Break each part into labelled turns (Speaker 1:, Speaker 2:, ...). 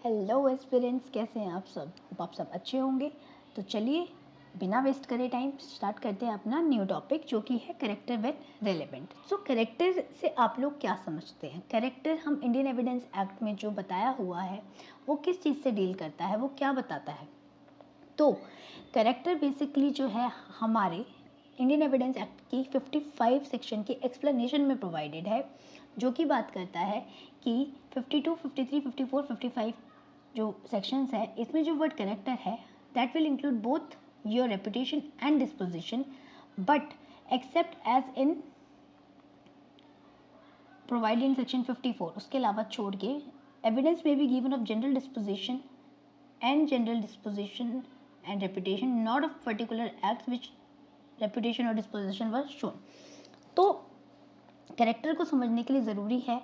Speaker 1: Hello aspirants, कैसे हैं आप सब? आप सब अच्छे होंगे। तो चलिए बिना वेस्ट करे टाइम स्टार्ट करते हैं अपना न्यू टॉपिक, जो कि है character when relevant. So character से आप लोग क्या समझते हैं? करेक्टर हम इंडियन एविडेंस एक्ट में जो बताया हुआ है वो किस चीज़ से डील करता है, वो क्या बताता है? तो करेक्टर बेसिकली जो है हमारे इंडियन एविडेंस एक्ट की 55 सेक्शन की एक्सप्लेनेशन में प्रोवाइडेड है, जो कि बात करता है कि 52, 53, 54, 55 जो सेक्शंस है, इसमें जो वर्ड करेक्टर है that will include both your reputation and disposition, but except as in provided in section 54, उसके अलावा छोड़ के एविडेंस में be given of general disposition and general disposition and reputation, not of particular acts which reputation or disposition was shown. तो character को समझने के लिए ज़रूरी है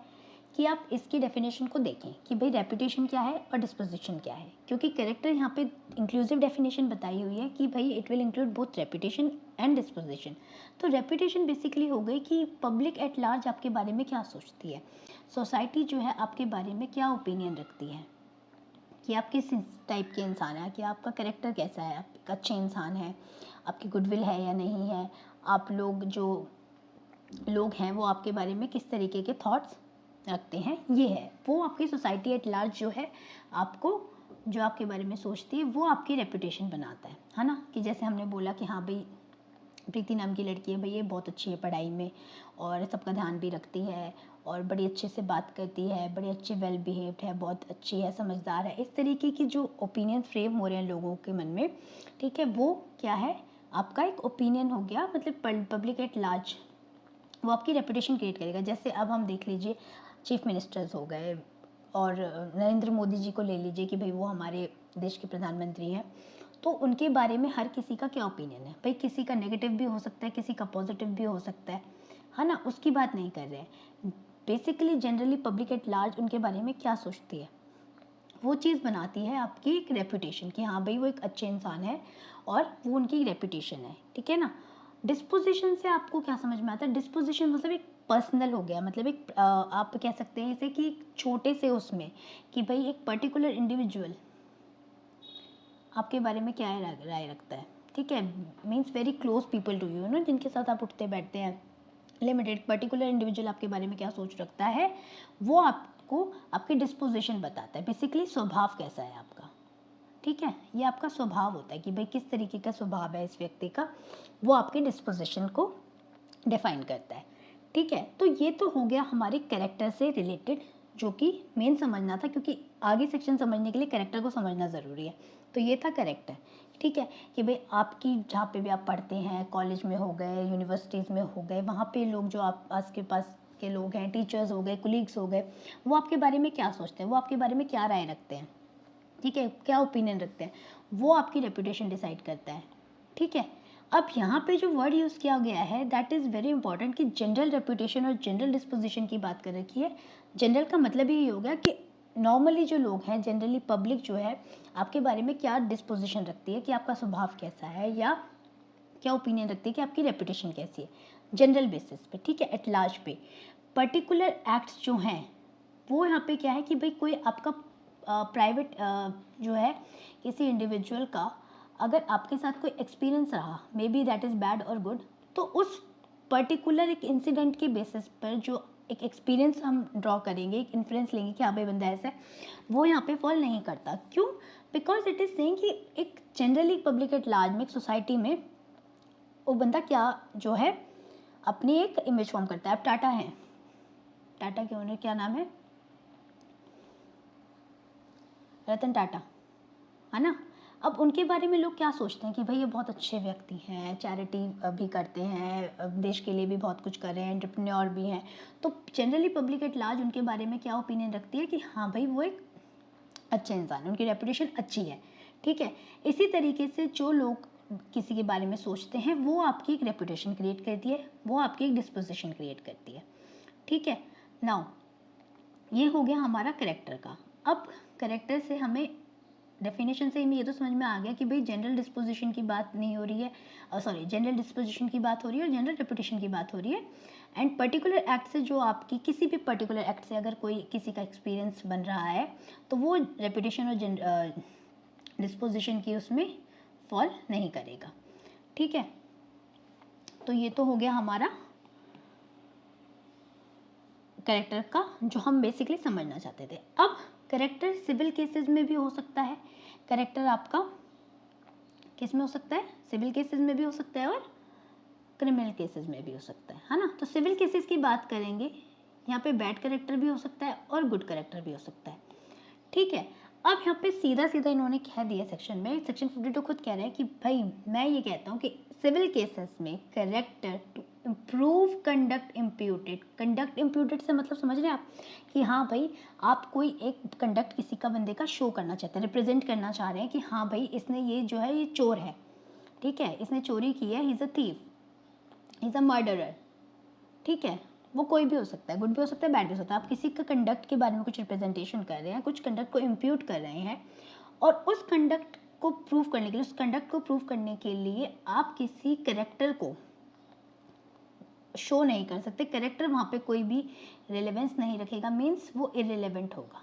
Speaker 1: कि आप इसकी डेफिनेशन को देखें कि भाई रेपुटेशन क्या है और डिस्पोजिशन क्या है, क्योंकि कैरेक्टर यहाँ पे इंक्लूसिव डेफिनेशन बताई हुई है कि भाई it will include both reputation and disposition. तो रेपुटेशन बेसिकली हो गई कि पब्लिक एट लार्ज आपके बारे में क्या सोचती है, सोसाइटी जो है आपके बारे में क्या ओपिनियन रखती है, कि आप किस टाइप के इंसान हैं, कि आपका कैरेक्टर कैसा है, आप एक अच्छे इंसान हैं, आपकी गुडविल है या नहीं है, आप लोग हैं वो आपके बारे में किस तरीके के थॉट्स रखते हैं, ये है वो आपकी सोसाइटी एट लार्ज जो है आपको जो आपके बारे में सोचती है वो आपकी रेपुटेशन बनाता है ना। कि जैसे हमने बोला कि हाँ भाई प्रीति नाम की लड़की है, भाई ये बहुत अच्छी है पढ़ाई में और सबका ध्यान भी रखती है और बड़ी अच्छे से बात करती है, बड़ी अच्छी वेल बिहेव्ड है, बहुत अच्छी है, समझदार है। इस तरीके की जो ओपिनियन फ्रेम हो रहे हैं लोगों के मन में, ठीक है, वो क्या है, आपका एक ओपिनियन हो गया, मतलब पब्लिक एट लार्ज वो आपकी रेपुटेशन क्रिएट करेगा। जैसे अब हम देख लीजिए चीफ मिनिस्टर्स हो गए और नरेंद्र मोदी जी को ले लीजिए कि भाई वो हमारे देश के प्रधानमंत्री हैं, तो उनके बारे में हर किसी का क्या ओपिनियन है? भाई किसी का नेगेटिव भी हो सकता है, किसी का पॉजिटिव भी हो सकता है ना, उसकी बात नहीं कर रहे हैं। Basically generally public at large उनके बारे में क्या सोचती है, वो चीज़ बनाती है आपकी एक रेपुटेशन कि हाँ भाई वो एक अच्छे इंसान है और वो उनकी रेपुटेशन है, ठीक है ना। डिस्पोजिशन से आपको क्या समझ में आता है? डिस्पोजिशन मतलब एक पर्सनल हो गया, मतलब एक आप कह सकते हैं इसे कि एक छोटे से उसमें कि भाई एक पर्टिकुलर इंडिविजुअल आपके बारे में क्या राय रखता है, ठीक है, means very close people to you ना, जिनके साथ आप उठते बैठते हैं, लिमिटेड पर्टिकुलर इंडिविजुअल आपके बारे में क्या सोच रखता है, वो आपको आपकी डिस्पोजिशन बताता है, बेसिकली स्वभाव कैसा है आपका, ठीक है, ये आपका स्वभाव होता है कि भाई किस तरीके का स्वभाव है इस व्यक्ति का, वो आपके डिस्पोजिशन को डिफाइन करता है, ठीक है। तो ये तो हो गया हमारे कैरेक्टर से रिलेटेड, जो कि मेन समझना था, क्योंकि आगे सेक्शन समझने के लिए कैरेक्टर को समझना ज़रूरी है। तो ये था कैरेक्टर, ठीक है, कि भाई आपकी जहाँ पे भी आप पढ़ते हैं, कॉलेज में हो गए, यूनिवर्सिटीज़ में हो गए, वहाँ पे लोग जो आप आस के पास के लोग हैं, टीचर्स हो गए, कोलीग्स हो गए, वो आपके बारे में क्या सोचते हैं, वो आपके बारे में क्या राय रखते हैं, ठीक है, क्या ओपिनियन रखते हैं, वो आपकी रेपुटेशन डिसाइड करता है, ठीक है। अब यहाँ पे जो वर्ड यूज़ किया गया है दैट इज़ वेरी इंपॉर्टेंट, कि जनरल रेपुटेशन और जनरल डिस्पोजिशन की बात कर रखी है। जनरल का मतलब ही हो गया कि नॉर्मली जो लोग हैं, जनरली पब्लिक जो है आपके बारे में क्या डिस्पोजिशन रखती है, कि आपका स्वभाव कैसा है, या क्या ओपिनियन रखती है कि आपकी रेपुटेशन कैसी है, जनरल बेसिस पे, ठीक है, एट लार्ज पे। पर्टिकुलर एक्ट्स जो हैं वो यहाँ पे क्या है कि भाई कोई आपका प्राइवेट जो है किसी इंडिविजुअल का अगर आपके साथ कोई एक्सपीरियंस रहा, may be that is bad और गुड, तो उस पर्टिकुलर एक इंसिडेंट के बेसिस पर जो एक एक्सपीरियंस हम ड्रॉ करेंगे, एक इन्फ्लुएंस लेंगे कि हाँ भाई बंदा ऐसा है, वो यहाँ पे फॉल नहीं करता। क्यों? बिकॉज इट इज़ सेइंग कि एक जनरली पब्लिक एट लार्ज में, एक सोसाइटी में, वो बंदा क्या जो है अपनी एक इमेज फॉर्म करता है। अब टाटा हैं, टाटा के ओनर क्या नाम है? रतन टाटा, है ना। अब उनके बारे में लोग क्या सोचते हैं कि भाई ये बहुत अच्छे व्यक्ति हैं, चैरिटी भी करते हैं, देश के लिए भी बहुत कुछ कर रहे हैं, एंटरप्रेन्योर भी हैं। तो जनरली पब्लिक एट लार्ज उनके बारे में क्या ओपिनियन रखती है कि हाँ भाई वो एक अच्छे इंसान है, उनकी रेपुटेशन अच्छी है, ठीक है। इसी तरीके से जो लोग किसी के बारे में सोचते हैं वो आपकी एक रेपुटेशन क्रिएट करती है, वो आपकी एक डिस्पोजिशन क्रिएट करती है, ठीक है। नाउ ये हो गया हमारा करेक्टर का। अब करेक्टर से हमें डेफिनेशन से हमें ये तो समझ में आ गया कि भाई जनरल डिस्पोजिशन की बात नहीं हो रही है, सॉरी, जनरल डिस्पोजिशन की बात हो रही है और जनरल रेपुटेशन की बात हो रही है। एंड पर्टिकुलर एक्ट से जो आपकी किसी भी पर्टिकुलर एक्ट से अगर कोई किसी का एक्सपीरियंस बन रहा है तो वो रेपुटेशन और डिस्पोजिशन की उसमें फॉल नहीं करेगा। ठीक है, तो ये तो हो गया हमारा कैरेक्टर का जो हम बेसिकली समझना चाहते थे। अब कैरेक्टर सिविल केसेस में भी हो सकता है, कैरेक्टर आपका किस में हो सकता है, सिविल केसेस में भी हो सकता है और क्रिमिनल केसेस में भी हो सकता है ना। तो सिविल केसेस की बात करेंगे, यहाँ पे बैड कैरेक्टर भी हो सकता है और गुड कैरेक्टर भी हो सकता है। ठीक है, अब यहाँ पे सीधा सीधा इन्होंने कह दिया सेक्शन में, सेक्शन 52 खुद कह रहा है कि भाई मैं ये कहता हूँ कि सिविल केसेस में character to improve conduct imputed, conduct imputed से मतलब समझ रहे हैं आप कि हाँ भाई आप कोई एक कंडक्ट किसी का बंदे का शो करना चाहते हैं, रिप्रेजेंट करना चाह रहे हैं कि हाँ भाई इसने ये जो है ये चोर है, ठीक है, इसने चोरी की है, he is a thief, he is a murderer. ठीक है, वो कोई भी हो सकता है, गुड भी हो सकता है, बैड भी हो सकता है। आप किसी का कंडक्ट के बारे में कुछ रिप्रेजेंटेशन कर रहे हैं, कुछ कंडक्ट को इम्प्यूट कर रहे हैं और उस कंडक्ट को प्रूव करने के लिए, उस कंडक्ट को प्रूव करने के लिए आप किसी कैरेक्टर को शो नहीं कर सकते। कैरेक्टर वहाँ पे कोई भी रिलेवेंस नहीं रखेगा, मीन्स वो इररिलेवेंट होगा।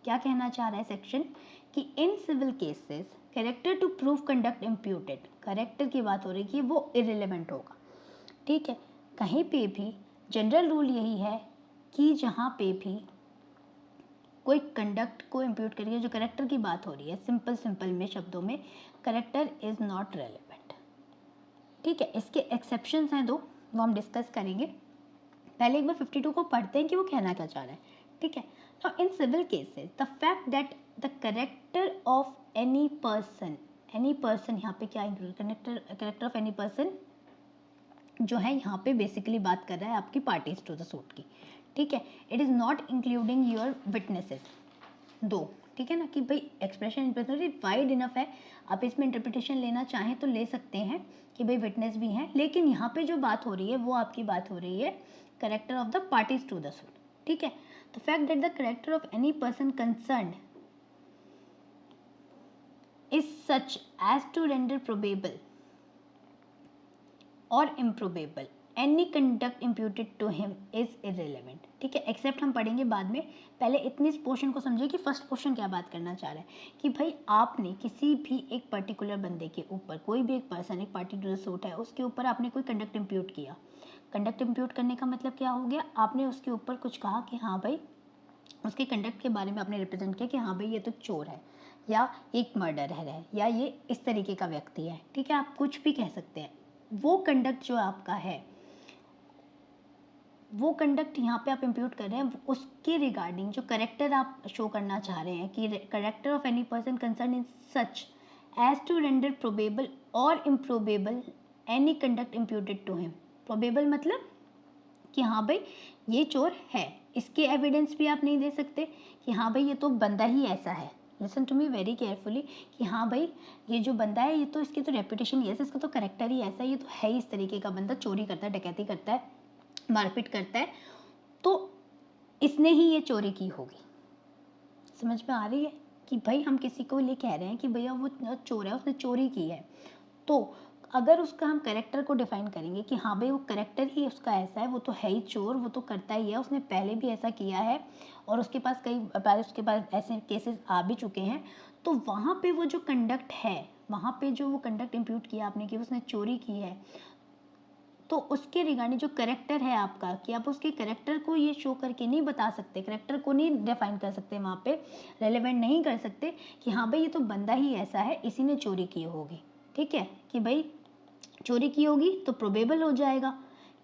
Speaker 1: क्या कहना चाह रहा है सेक्शन कि in civil cases character to prove conduct imputed, character की बात हो रही है कि वो इररिलेवेंट होगा। ठीक है, कहीं पे भी जनरल रूल यही है कि जहाँ पे भी कोई कंडक्ट को इम्प्यूट करिए, जो कैरेक्टर की बात हो रही है, सिंपल में शब्दों में, कैरेक्टर इज़ नॉट रेलेवेंट। ठीक है, इसके एक्सेप्शंस हैं 2, वो हम डिस्कस करेंगे। पहले एक बार 52 को पढ़ते हैं कि वो कहना क्या चाह रहा है। ठीक है, now in civil cases the fact that the character of any person यहाँ पे क्या include, character of any person जो है यहाँ पे बेसिकली बात कर रहा है आपकी पार्टीज टू द सूट की। ठीक है, it is not including your witnesses 2। ठीक है ना, कि भाई एक्सप्रेशन वाइड इनफ है, आप इसमें इंटरप्रिटेशन लेना चाहें तो ले सकते हैं कि भाई विटनेस भी हैं, लेकिन यहाँ पे जो बात हो रही है वो आपकी बात हो रही है character of the parties to the suit. ठीक है, तो fact that the character of any person concerned is such as to render probable और improbable any conduct imputed to him is irrelevant. ठीक है, एक्सेप्ट हम पढ़ेंगे बाद में, पहले इतनी इस पोर्शन को समझिए कि फर्स्ट पोर्शन क्या बात करना चाह रहा है कि भाई आपने किसी भी एक पर्टिकुलर बंदे के ऊपर, कोई भी एक पर्सन, एक पार्टी टू द सूट है, उसके ऊपर आपने कोई कंडक्ट इम्प्यूट किया। कंडक्ट इम्प्यूट करने का मतलब क्या हो गया, आपने उसके ऊपर कुछ कहा कि हाँ भाई, उसके कंडक्ट के बारे में आपने रिप्रेजेंट किया कि हाँ भाई ये तो चोर है या एक मर्डर है या ये इस तरीके का व्यक्ति है। ठीक है, आप कुछ भी कह सकते हैं। वो कंडक्ट जो आपका है, वो कंडक्ट यहाँ पे आप इम्प्यूट कर रहे हैं, उसके रिगार्डिंग जो करेक्टर आप शो करना चाह रहे हैं कि character of any person concern in such as to render probable और improbable any conduct imputed to him. Probable मतलब कि हाँ भाई ये चोर है, इसके एविडेंस भी आप नहीं दे सकते कि हाँ भाई ये तो बंदा ही ऐसा है। Listen to me very carefully कि हाँ भाई ये जो बंदा है ये तो, इसकी तो रेपुटेशन ही ऐसा, इसका तो करेक्टर ही ऐसा है, ये तो है इस तरीके का बंदा, चोरी करता है, डकैती करता है, मारपीट करता है, तो इसने ही ये चोरी की होगी। समझ में आ रही है कि भाई हम किसी को ये कह रहे हैं कि भैया वो चोर है, उसने चोरी की है, तो अगर उसका हम कैरेक्टर को डिफाइन करेंगे कि हाँ भाई वो कैरेक्टर ही उसका ऐसा है, वो तो है ही चोर, वो तो करता ही है, उसने पहले भी ऐसा किया है और उसके पास उसके पास ऐसे केसेस आ भी चुके हैं, तो वहाँ पे वो जो कंडक्ट है, वहाँ पे जो वो कंडक्ट इम्प्यूट किया आपने कि उसने चोरी की है, तो उसके रिगार्डिंग जो करेक्टर है आपका, कि आप उसके करेक्टर को ये शो करके नहीं बता सकते, करेक्टर को नहीं डिफाइन कर सकते, वहाँ पे रेलेवेंट नहीं कर सकते कि हाँ भाई ये तो बंदा ही ऐसा है, इसी ने चोरी की होगी। ठीक है, कि भाई चोरी की होगी तो प्रोबेबल हो जाएगा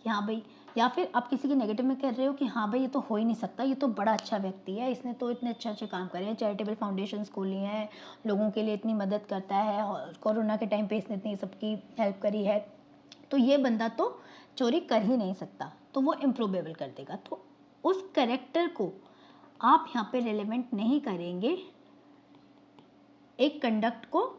Speaker 1: कि हाँ भाई, या फिर आप किसी के नेगेटिव में कह रहे हो कि हाँ भाई ये तो हो ही नहीं सकता, ये तो बड़ा अच्छा व्यक्ति है, इसने तो इतने अच्छे अच्छे काम करे हैं, चैरिटेबल फाउंडेशंस खोली हैं, लोगों के लिए इतनी मदद करता है और कोरोना के टाइम पे इसने इतनी सबकी हेल्प करी है, तो ये बंदा तो चोरी कर ही नहीं सकता, तो वो इम्प्रोबेबल कर देगा। तो उस करेक्टर को आप यहाँ पे रिलेवेंट नहीं करेंगे एक कंडक्ट को,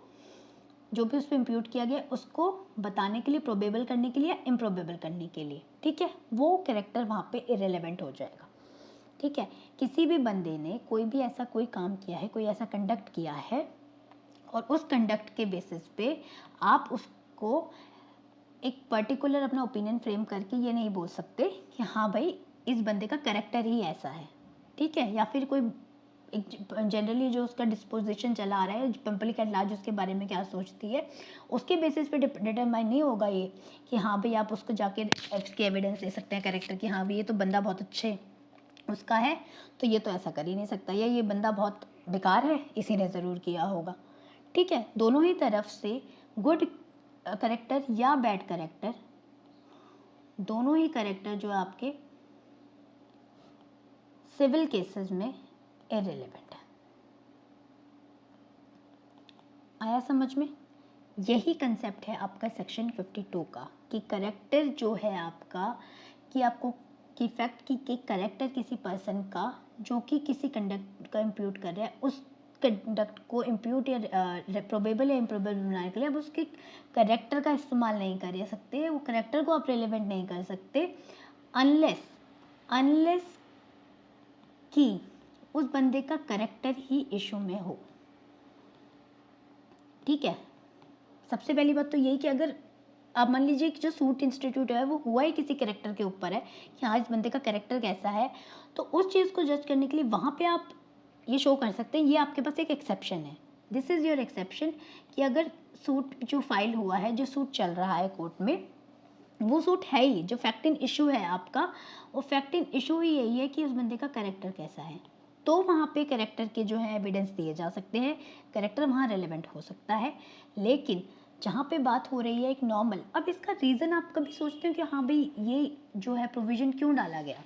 Speaker 1: जो भी उस पर इम्प्यूट किया गया उसको बताने के लिए, प्रोबेबल करने के लिए, इम्प्रोबेबल करने के लिए। ठीक है, वो कैरेक्टर वहाँ पे इरेलेवेंट हो जाएगा। ठीक है, किसी भी बंदे ने कोई भी ऐसा कोई काम किया है, कोई ऐसा कंडक्ट किया है और उस कंडक्ट के बेसिस पे आप उसको एक पर्टिकुलर अपना ओपिनियन फ्रेम करके ये नहीं बोल सकते कि हाँ भाई इस बंदे का कैरेक्टर ही ऐसा है, ठीक है, या फिर कोई एक जनरली जो उसका डिस्पोजिशन चला आ रहा है, पब्लिक एट लार्ज उसके बारे में क्या सोचती है, उसके बेसिस पे डिटरमाइन नहीं होगा ये कि हाँ भाई आप उसको जाके उसके एविडेंस दे सकते हैं कैरेक्टर की, हाँ भाई ये तो बंदा बहुत अच्छे उसका है तो ये तो ऐसा कर ही नहीं सकता, या ये बंदा बहुत बेकार है इसी ने ज़रूर किया होगा, ठीक है। दोनों ही तरफ से गुड करेक्टर या बैड करेक्टर, दोनों ही करेक्टर जो आपके सिविल केसेस में इररिलेवेंट है। आया समझ में? यही कंसेप्ट है आपका सेक्शन 52 का कि करेक्टर जो है आपका, कि आपको कि फैक्ट कि करेक्टर किसी पर्सन का जो कि किसी कंडक्ट का इम्प्यूट कर रहा है, उस कंडक्ट को इम्प्यूट या प्रोबेबल या इम्प्रोबेबल बनाने के लिए आप उसके करेक्टर का इस्तेमाल नहीं कर सकते, वो करेक्टर को आप रिलेवेंट नहीं कर सकते अनलेस कि उस बंदे का करेक्टर ही इशू में हो, ठीक है। सबसे पहली बात तो यही कि अगर आप मान लीजिए कि जो सूट इंस्टीट्यूट है वो हुआ ही किसी कैरेक्टर के ऊपर है कि हाँ इस बंदे का कैरेक्टर कैसा है, तो उस चीज़ को जज करने के लिए वहाँ पे आप ये शो कर सकते हैं, ये आपके पास एक एक्सेप्शन है, दिस इज़ योर एक्सेप्शन, कि अगर सूट जो फाइल हुआ है, जो सूट चल रहा है कोर्ट में, वो सूट है ही, जो फैक्ट इन इशू है आपका, वो फैक्ट इन इशू ही यही है कि उस बंदे का कैरेक्टर कैसा है, तो वहाँ पे कैरेक्टर के जो है एविडेंस दिए जा सकते हैं, कैरेक्टर वहाँ रेलेवेंट हो सकता है। लेकिन जहाँ पे बात हो रही है एक नॉर्मल, अब इसका रीज़न आप कभी सोचते हो कि हाँ भाई ये जो है प्रोविज़न क्यों डाला गया,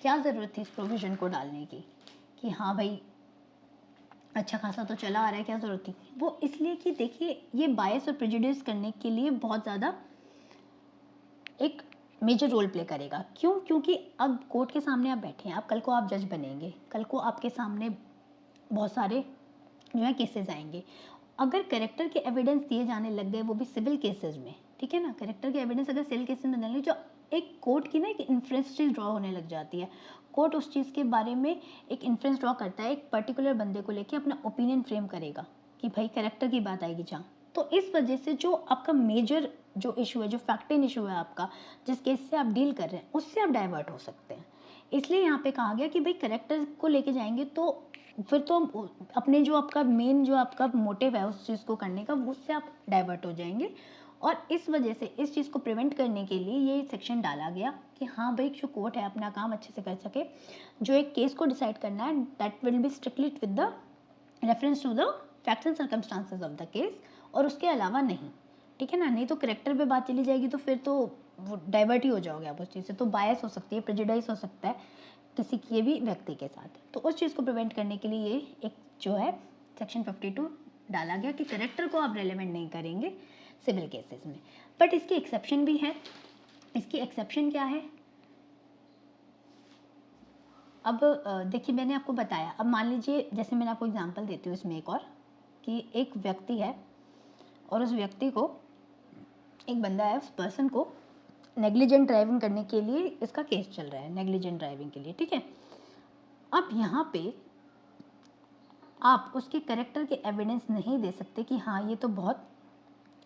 Speaker 1: क्या ज़रूरत थी इस प्रोविज़न को डालने की, कि हाँ भाई अच्छा खासा तो चला आ रहा है, क्या ज़रूरत थी? वो इसलिए कि देखिए ये बायस और प्रेजुडिस करने के लिए बहुत ज़्यादा एक मेजर रोल प्ले करेगा। क्यों? क्योंकि अब कोर्ट के सामने आप बैठे हैं, अब कल को आप जज बनेंगे, कल को आपके सामने बहुत सारे जो है केसेस आएंगे, अगर करेक्टर के एविडेंस दिए जाने लग गए वो भी सिविल केसेस में, ठीक है ना, करेक्टर के एविडेंस अगर सिविल केसेस में डालेंगे, जो एक कोर्ट की ना एक इन्फ्रेंस चीज़ ड्रॉ होने लग जाती है, कोर्ट उस चीज़ के बारे में एक इन्फ्रेंस ड्रॉ करता है, एक पर्टिकुलर बंदे को लेके अपना ओपिनियन फ्रेम करेगा कि भाई करेक्टर की बात आएगी जहाँ, तो इस वजह से जो आपका मेजर जो इशू है, जो फैक्ट इन इशू है आपका, जिस केस से आप डील कर रहे हैं, उससे आप डाइवर्ट हो सकते हैं। इसलिए यहाँ पे कहा गया कि भाई करेक्टर को लेके जाएंगे तो फिर तो अपने जो आपका मेन जो आपका मोटिव है उस चीज़ को करने का, उससे आप डाइवर्ट हो जाएंगे, और इस वजह से इस चीज़ को प्रिवेंट करने के लिए ये सेक्शन डाला गया कि हाँ भाई जो कोर्ट है अपना काम अच्छे से कर सके, जो एक केस को डिसाइड करना है that will be strictly with the reference to the facts and circumstances of the case, और उसके अलावा नहीं, ठीक है ना, नहीं तो करेक्टर पे बात चली जाएगी तो फिर तो वो डाइवर्ट ही हो जाओगे आप उस चीज़ से, तो बायस हो सकती है, प्रेजुडाइज हो सकता है किसी के भी व्यक्ति के साथ, तो उस चीज़ को प्रिवेंट करने के लिए ये एक जो है सेक्शन 52 डाला गया कि करेक्टर को आप रेलेवेंट नहीं करेंगे सिविल केसेस में। बट इसकी एक्सेप्शन भी है, इसकी एक्सेप्शन क्या है, अब देखिए मैंने आपको बताया, अब मान लीजिए जैसे मैंने आपको एग्जांपल देती हूँ इसमें एक और, कि एक व्यक्ति है और उस व्यक्ति को, एक बंदा है, उस पर्सन को नेग्लिजेंट ड्राइविंग करने के लिए इसका केस चल रहा है, नेग्लिजेंट ड्राइविंग के लिए, ठीक है। अब यहाँ पे आप उसके करेक्टर के एविडेंस नहीं दे सकते कि हाँ ये तो बहुत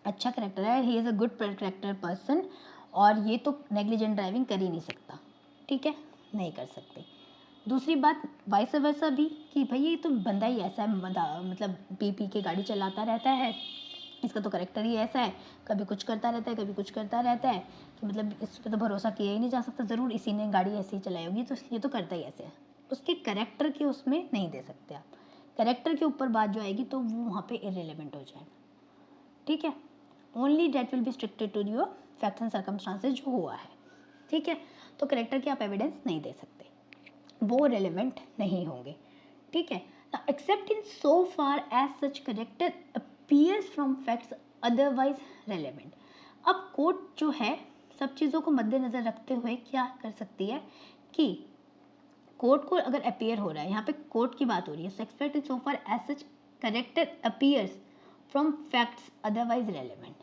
Speaker 1: अच्छा करेक्टर है, he is a good character person, और ये तो नेग्लिजेंट ड्राइविंग कर ही नहीं सकता, ठीक है, नहीं कर सकते। दूसरी बात वाइस वर्सा भी, कि भाई ये तो बंदा ही ऐसा है, मतलब पी के गाड़ी चलाता रहता है, इसका तो करेक्टर ही ऐसा है, कभी कुछ करता रहता है, कभी कुछ करता रहता है, कि मतलब इस पर तो भरोसा किया ही नहीं जा सकता, ज़रूर इसी ने गाड़ी ऐसी ही चलाई होगी तो ये तो करता ही ऐसे है, उसके करेक्टर के उसमें नहीं दे सकते आप, करेक्टर के ऊपर बात जो आएगी तो वो वहाँ पे इररिलेवेंट हो जाएगा, ठीक है। Only that will be restricted to your facts and circumstances जो हुआ है, ठीक है, तो करेक्टर के आप एविडेंस नहीं दे सकते, वो रेलेवेंट नहीं होंगे, ठीक है। Except in so far as such character appears from facts otherwise relevant. अब कोर्ट जो है सब चीज़ों को मद्देनज़र रखते हुए क्या कर सकती है कि कोर्ट को अगर अपीयर हो रहा है, यहाँ पे कोर्ट की बात हो रही है, except in so far as such character appears from facts otherwise relevant,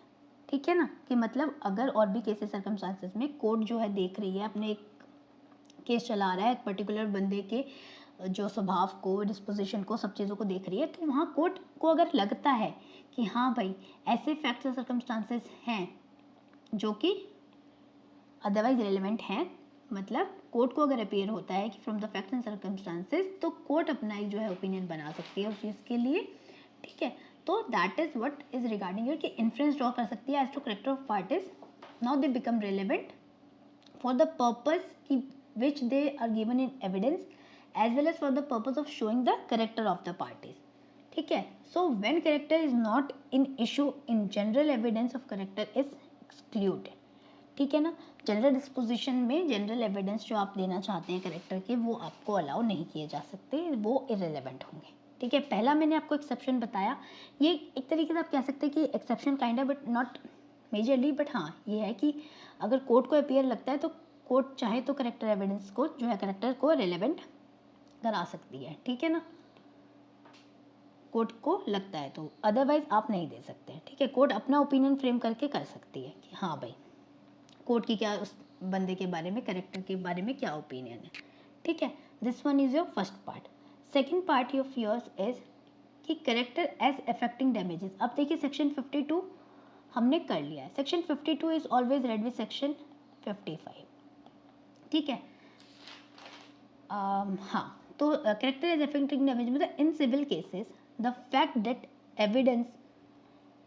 Speaker 1: ठीक है ना, कि मतलब अगर और भी केसेस सर्कमस्टांसेस में कोर्ट जो है देख रही है, अपने एक केस चला रहा है एक पर्टिकुलर बंदे के जो स्वभाव को, डिस्पोजिशन को, सब चीज़ों को देख रही है, तो वहाँ कोर्ट को अगर लगता है कि हाँ भाई ऐसे फैक्ट्स और सर्कमस्टांसेस हैं जो कि अदरवाइज रेलिवेंट हैं। मतलब कोर्ट को अगर अपीयर होता है कि from the facts and circumstances, तो कोर्ट अपना एक जो है ओपिनियन बना सकती है उस चीज़ के लिए, ठीक है। तो that is what is regarding it, कि इन्फ्लुएंस ड्रॉ कर सकती है as to character of parties, now they become relevant for the purpose की which they are given in evidence as well as for the purpose of showing the character of the parties, ठीक है। So when character is not in issue in general evidence of character is excluded, ठीक है ना। General disposition में general evidence जो आप देना चाहते हैं करेक्टर के, वो आपको अलाउ नहीं किए जा सकते, वो इरेलेवेंट होंगे, ठीक है। पहला मैंने आपको एक्सेप्शन बताया, ये एक तरीके से आप कह सकते हैं कि exception kind of, but not majorly, but हाँ ये है कि अगर कोर्ट को अपीयर लगता है तो कोर्ट चाहे तो करेक्टर एविडेंस को जो है करेक्टर को रिलेवेंट करा सकती है, ठीक है ना, कोर्ट को लगता है तो, अदरवाइज आप नहीं दे सकते, ठीक है। कोर्ट अपना ओपिनियन फ्रेम करके कर सकती है कि हाँ भाई कोर्ट की क्या उस बंदे के बारे में, करेक्टर के बारे में क्या ओपिनियन है, ठीक है। This one is your first part. Second part of yours is कि करेक्टर एज अफेक्टिंग डैमेजेस। अब देखिए सेक्शन 52 हमने कर लिया है, section 52 is always read with section 55, ठीक है। हाँ, तो करेक्टर एज अफेक्टिंग डैमेज मतलब in civil cases the fact that evidence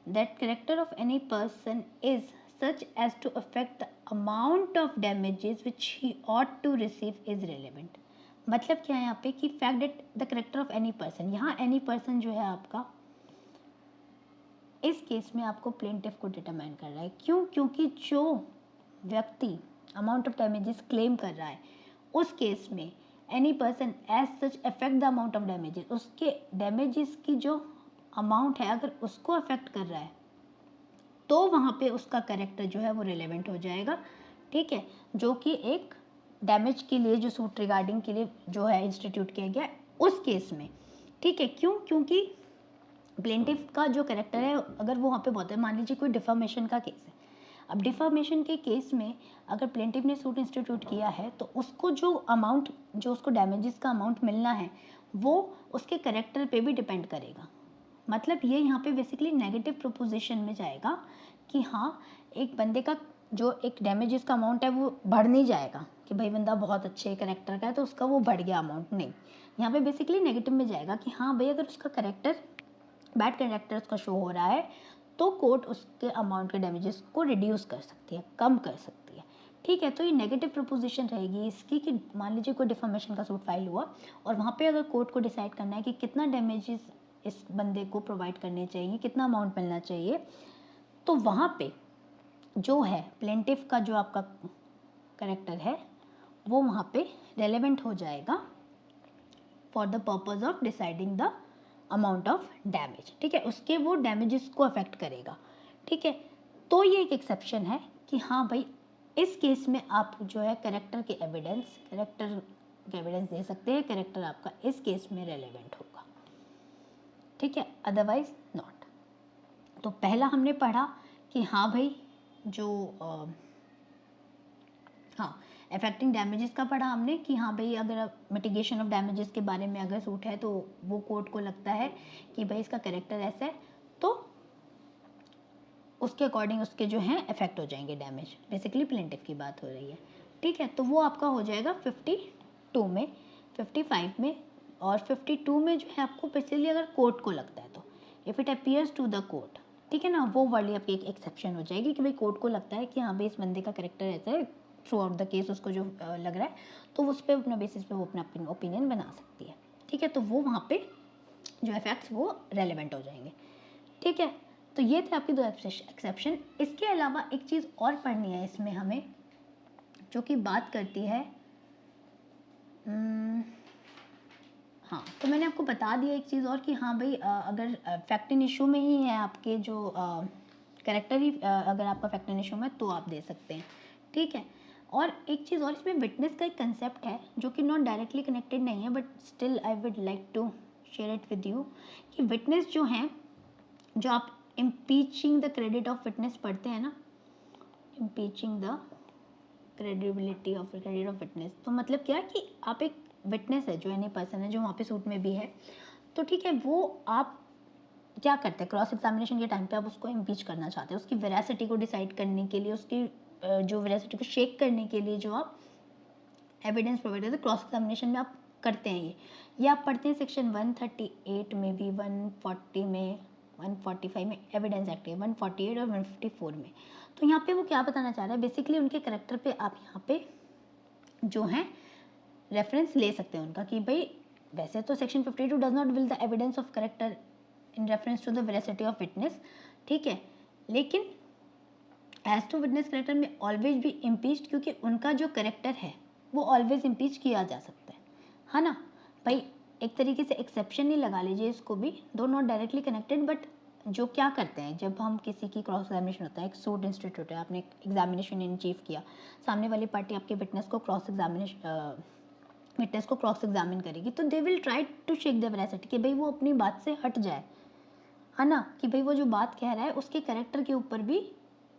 Speaker 1: that character of any person is such as to affect the amount of damages which he ought to receive is relevant। मतलब क्या है यहाँ पे कि fact that the character of any person, यहाँ any person जो है आपका इस केस में आपको प्लेंटिफ को डिटरमाइन कर रहा है। क्यों? क्योंकि जो व्यक्ति अमाउंट ऑफ डैमेजेस क्लेम कर रहा है उस केस में any person as such affect the amount of damages, उसके डैमेजेस की जो अमाउंट है अगर उसको अफेक्ट कर रहा है तो वहाँ पे उसका करेक्टर जो है वो रिलेवेंट हो जाएगा, ठीक है। जो कि एक डैमेज के लिए जो सूट रिगार्डिंग के लिए जो है इंस्टीट्यूट किया गया उस केस में, ठीक है। क्यों? क्योंकि प्लेंटिफ का जो करेक्टर है अगर वो वहाँ पे बहुत है, मान लीजिए कोई डिफॉर्मेशन का केस है, अब डिफॉर्मेशन के केस में अगर प्लेंटिफ ने सूट इंस्टीट्यूट किया है तो उसको जो अमाउंट, जो उसको डैमेजेस का अमाउंट मिलना है वो उसके करेक्टर पे भी डिपेंड करेगा। मतलब ये यहाँ पे बेसिकली नेगेटिव प्रोपोजिशन में जाएगा कि हाँ एक बंदे का जो एक डैमेजेस का अमाउंट है वो बढ़ नहीं जाएगा कि भाई बंदा बहुत अच्छे करेक्टर का है तो उसका वो बढ़ गया अमाउंट, नहीं। यहाँ पे बेसिकली नेगेटिव में जाएगा कि हाँ भाई अगर उसका करेक्टर बैड करेक्टर उसका शो हो रहा है तो कोर्ट उसके अमाउंट के डैमेजेस को रिड्यूस कर सकती है, कम कर सकती है, ठीक है। तो ये नेगेटिव प्रोपोजिशन रहेगी इसकी कि मान लीजिए कोई डिफॉर्मेशन का सूट फाइल हुआ और वहाँ पे अगर कोर्ट को डिसाइड करना है कि कितना डैमेजेस इस बंदे को प्रोवाइड करने चाहिए, कितना अमाउंट मिलना चाहिए, तो वहाँ पे जो है प्लेंटिफ का जो आपका करेक्टर है वो वहाँ पे रेलेवेंट हो जाएगा for the purpose of deciding the amount of damage, ठीक है। उसके वो डैमेजेस को अफेक्ट करेगा, ठीक है। तो ये एक एक्सेप्शन है कि हाँ भाई इस केस में आप जो है करेक्टर के एविडेंस दे सकते हैं, करेक्टर आपका इस केस में रेलेवेंट होगा, ठीक है, अदरवाइज नॉट। तो पहला हमने पढ़ा कि हाँ भाई जो हाँ अफेक्टिंग डैमेजेस का पढ़ा हमने कि हाँ भाई अगर मिटिगेशन ऑफ डैमेजेस के बारे में अगर सूट है तो वो कोर्ट को लगता है कि भाई इसका करेक्टर ऐसा है तो उसके अकॉर्डिंग उसके जो हैं अफेक्ट हो जाएंगे डैमेज, बेसिकली प्लेंटिफ की बात हो रही है, ठीक है। तो वो आपका हो जाएगा 52 में, 55 में और 52 में जो है आपको बेसिकली अगर कोर्ट को लगता है तो if it appears to the court, ठीक है ना, वो वाली आपकी एक एक्सेप्शन हो जाएगी कि भाई कोर्ट को लगता है कि हाँ भाई इस बंदे का करेक्टर ऐसा है, थ्रू आउट द केस उसको जो लग रहा है तो उस पर अपना बेसिस पे वो अपना ओपिनियन बना सकती है, ठीक है। तो वो वहाँ पे जो इफेक्ट्स वो रेलेवेंट हो जाएंगे, ठीक है। तो ये थे आपकी दो एक्सेप्शन। इसके अलावा एक चीज़ और पढ़नी है इसमें हमें जो कि बात करती है हाँ, तो मैंने आपको बता दिया एक चीज़ और कि हाँ भाई अगर फैक्टिन इशू में ही है आपके जो करेक्टर ही अगर आपका फैक्टिन इशू में तो आप दे सकते हैं, ठीक है। और एक चीज़ और इसमें विटनेस का एक कंसेप्ट है जो कि नॉट डायरेक्टली कनेक्टेड नहीं है but still I would like to share it with you कि विटनेस जो हैं, जो आप impeaching the credit of witness पढ़ते हैं ना, impeaching the credibility of credit of witness, तो मतलब क्या कि आप एक विटनेस है जो एनी पर्सन है जो वहाँ पे सूट में भी है तो ठीक है वो आप क्या करते हैं, क्रॉस एग्जामिनेशन के टाइम पे आप उसको इम्पीच करना चाहते हैं, उसकी वेरासिटी को डिसाइड करने के लिए, उसकी जो वेरासिटी को शेक करने के लिए जो आप एविडेंस प्रोवाइड करते हैं, क्रॉस एग्जामिनेशन में आप करते हैं ये आप पढ़ते हैं सेक्शन 138 में भी, 140 में, 145 में एविडेंस एक्ट है, 148 और 154 में। तो यहाँ पे वो क्या बताना चाह रहा है, बेसिकली उनके करेक्टर पे आप यहाँ पे जो है रेफरेंस ले सकते हैं उनका, कि भाई वैसे तो section 52 does not will the evidence of character in reference to the veracity of witness, ठीक है, लेकिन एज टू विटनेस करेक्टर में ऑलवेज भी इम्पीच्ड, क्योंकि उनका जो करेक्टर है वो ऑलवेज इम्पीच किया जा सकता है ना भाई। एक तरीके से एक्सेप्शन ही लगा लीजिए इसको भी, दो नॉट डायरेक्टली कनेक्टेड, बट जो क्या करते हैं जब हम किसी की क्रॉस एग्जामिनेशन होता है, एक सूट इंस्टीट्यूट है, आपने एग्जामिनेशन इन चीफ किया, सामने वाली पार्टी आपके विटनेस को क्रॉस एग्जामिन करेगी, तो they will try to shake the veracity, कि भाई वो अपनी बात से हट जाए, है ना, कि भाई वो जो बात कह रहा है उसके कैरेक्टर के ऊपर भी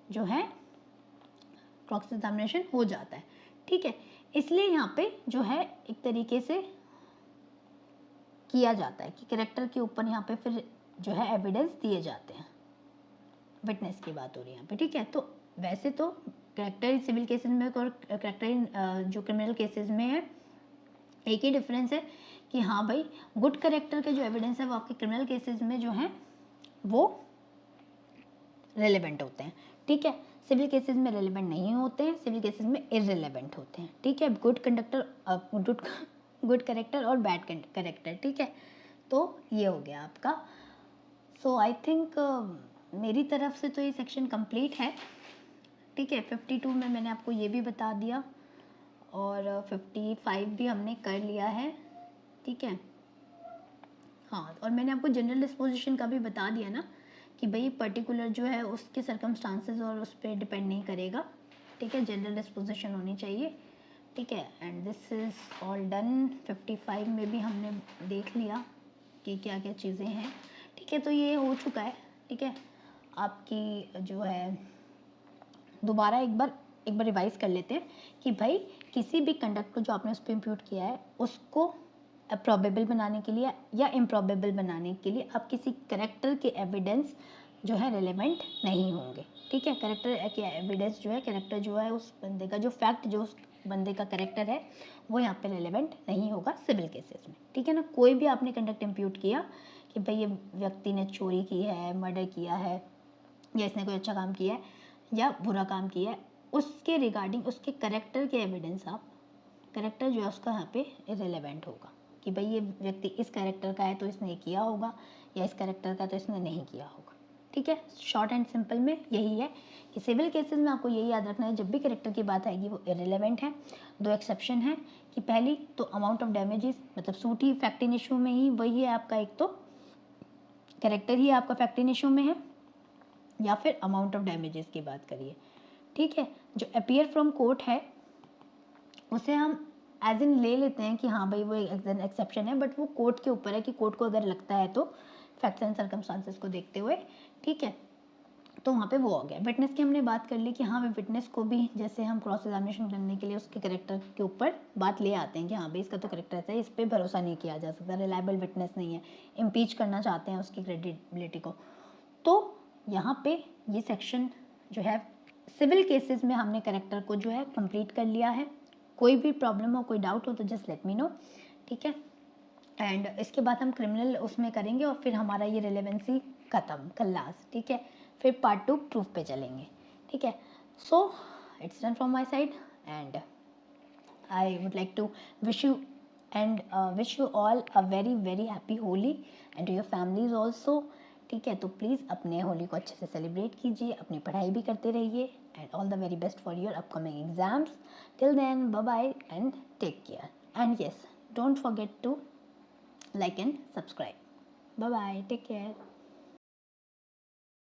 Speaker 1: जो है क्रॉस एग्जामिनेशन हो जाता है, ठीक है। इसलिए यहाँ पे जो है एक तरीके से किया जाता है कि कैरेक्टर के ऊपर यहाँ पे फिर जो है एविडेंस दिए जाते हैं, विटनेस की बात हो रही है यहाँ पे, ठीक है। तो वैसे तो कैरेक्टर सिविल केसेस में और कैरेक्टर जो क्रिमिनल केसेस में है, एक ही डिफरेंस है कि हाँ भाई गुड कैरेक्टर के जो एविडेंस है वो आपके क्रिमिनल केसेस में जो है वो रेलेवेंट होते हैं, ठीक है। सिविल केसेस में रेलेवेंट नहीं होते हैं, सिविल केसेस में इररेलेवेंट होते हैं, ठीक है। गुड कैरेक्टर और बैड कैरेक्टर, ठीक है। तो ये हो गया आपका। सो आई थिंक मेरी तरफ से तो ये सेक्शन कंप्लीट है, ठीक है। 52 में मैंने आपको ये भी बता दिया और 55 भी हमने कर लिया है, ठीक है। हाँ, और मैंने आपको जनरल डिस्पोजिशन का भी बता दिया ना कि भाई पर्टिकुलर जो है उसके सर्कमस्टांसेस और उस पर डिपेंड नहीं करेगा, ठीक है, जनरल डिस्पोजिशन होनी चाहिए, ठीक है। And this is all done. 55 में भी हमने देख लिया कि क्या क्या चीज़ें हैं, ठीक है। तो ये हो चुका है, ठीक है। आपकी जो है दोबारा एक बार रिवाइज कर लेते हैं कि भाई किसी भी कंडक्ट को जो आपने उस पर इम्प्यूट किया है उसको प्रोबेबल बनाने के लिए या इम्प्रॉबेबल बनाने के लिए आप किसी करेक्टर के एविडेंस जो है रेलेवेंट नहीं होंगे, ठीक है। करेक्टर के एविडेंस जो है, करेक्टर जो है उस बंदे का जो फैक्ट जो उस बंदे का करेक्टर है वो यहाँ पे रेलेवेंट नहीं होगा सिविल केसेस में, ठीक है ना। कोई भी आपने कंडक्ट इम्प्यूट किया कि भाई ये व्यक्ति ने चोरी की है, मर्डर किया है, या इसने कोई अच्छा काम किया है या बुरा काम किया है, उसके रिगार्डिंग उसके करेक्टर के एविडेंस आप, करेक्टर जो है उसका यहाँ पे इरेलेवेंट होगा कि भाई ये व्यक्ति इस कैरेक्टर का है तो इसने किया होगा, या इस कैरेक्टर का तो इसने नहीं किया होगा, ठीक है। शॉर्ट एंड सिंपल में यही है कि सिविल केसेस में आपको यही याद रखना है, जब भी कैरेक्टर की बात आएगी वो इरेलेवेंट है। दो एक्सेप्शन है कि पहली तो अमाउंट ऑफ डैमेजेस, मतलब suit he fact in issue में ही वही है आपका, एक तो कैरेक्टर ही आपका फैक्ट इन इशू में है, या फिर अमाउंट ऑफ डैमेजेस की बात करिए, ठीक है। जो अपीयर फ्रॉम कोर्ट है उसे हम एज इन ले लेते हैं कि हाँ भाई वो एक एक्सेप्शन है, बट वो कोर्ट के ऊपर है कि कोर्ट को अगर लगता है तो फैक्ट्स एंड सर्कमस्टांसेस को देखते हुए, ठीक है। तो वहाँ पे वो हो गया। विटनेस की हमने बात कर ली कि हाँ भाई विटनेस को भी जैसे हम क्रॉस एग्जामिनेशन करने के लिए उसके करेक्टर के ऊपर बात ले आते हैं कि हाँ भाई इसका तो करेक्टर ऐसा है, इस पर भरोसा नहीं किया जा सकता, रिलायबल विटनेस नहीं है, इम्पीच करना चाहते हैं उसकी क्रेडिबिलिटी को। तो यहाँ पे ये सेक्शन जो है सिविल केसेस में हमने करेक्टर को जो है कंप्लीट कर लिया है। कोई भी प्रॉब्लम हो, कोई डाउट हो तो जस्ट लेट मी नो, ठीक है। एंड इसके बाद हम क्रिमिनल उसमें करेंगे और फिर हमारा ये रिलेवेंसी ख़त्म खल्लास, ठीक है। फिर पार्ट 2 प्रूफ पे चलेंगे, ठीक है। So it's done from my side and I would like to wish you all a very very happy Holi and to your families also, ठीक है। तो प्लीज़ अपने होली को अच्छे से सेलिब्रेट कीजिए, अपनी पढ़ाई भी करते रहिए and all the very best for your upcoming exams. Till then bye bye and take care and yes don't forget to like and subscribe. Bye bye, take care.